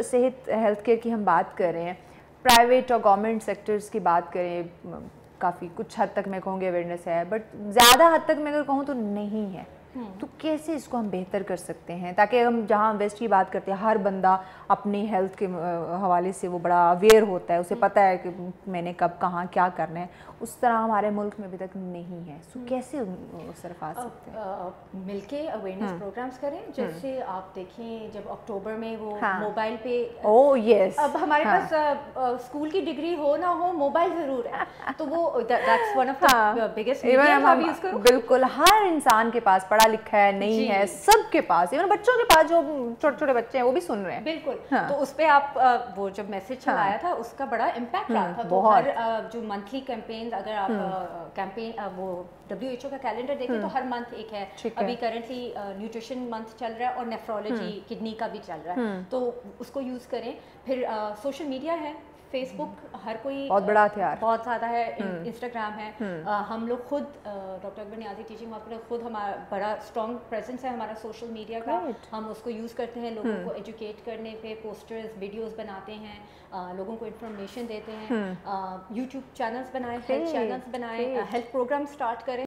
صحت health care کی ہم بات کر رہے ہیں, پرائیویٹ اور گورنمنٹ سیکٹرز کی بات کریں, کافی کچھ حد تک میں کہوں گی اویئرنیس ہے, بٹ زیادہ حد تک میں اگر کہوں تو نہیں ہے. تو کیسے اس کو ہم بہتر کر سکتے ہیں تاکہ ہم جہاں ویسٹ کی بات کرتے ہیں ہر بندہ اپنی ہیلتھ کے حوالے سے وہ بڑا اویئر ہوتا ہے, اسے پتہ ہے کہ میں نے کب کہاں کیا کرنا ہے, اس طرح ہمارے ملک میں ابھی تک نہیں ہے. سو کیسے اس طرف آ سکتے ہیں؟ مل کے اویئرنیس پروگرامس کریں. جیسے آپ دیکھیں جب اکتوبر میں وہ موبائل پہ, اب ہمارے پاس اسکول کی ڈگری ہو نہ ہو موبائل ضرور ہے, تو وہ that's one of the biggest medium آپ یوز کرو. بالکل ہر انسان کے پاس پڑھا لکھا ہے نہیں ہے, سب کے پاس, ایون بچوں کے پاس جو چھوٹے چھوٹے بچے ہیں وہ بھی سن رہے ہیں. بالکل. تو اس پہ آپ وہ جب میسج چلایا تھا اس کا بڑا امپیکٹ رہا تھا. تو ہر جو منتھلی کیمپین, اگر آپ کیمپین وہ WHO کا کیلنڈر دیکھیں تو ہر منتھ ایک ہے. ابھی کرنٹلی نیوٹریشن منتھ چل رہا ہے اور نیفرولوجی کڈنی کا بھی چل رہا ہے, تو اس کو یوز کریں. پھر سوشل میڈیا ہے, فیس بک ہر کوئی بہت بڑا ہتھیار, بہت زیادہ ہے, انسٹاگرام ہے. ہم لوگ خود ڈاکٹر اکبر نیازی ٹیچنگ ہاسپٹل خود ہمارا بڑا اسٹرانگ پریزنس ہے ہمارا سوشل میڈیا کا. ہم اس کو یوز کرتے ہیں لوگوں کو ایجوکیٹ کرنے پہ, پوسٹرز ویڈیوز بناتے ہیں, لوگوں کو انفارمیشن دیتے ہیں. یوٹیوب چینلز بنائیں, ہیلتھ چینلز بنائیں, ہیلتھ پروگرام اسٹارٹ کریں.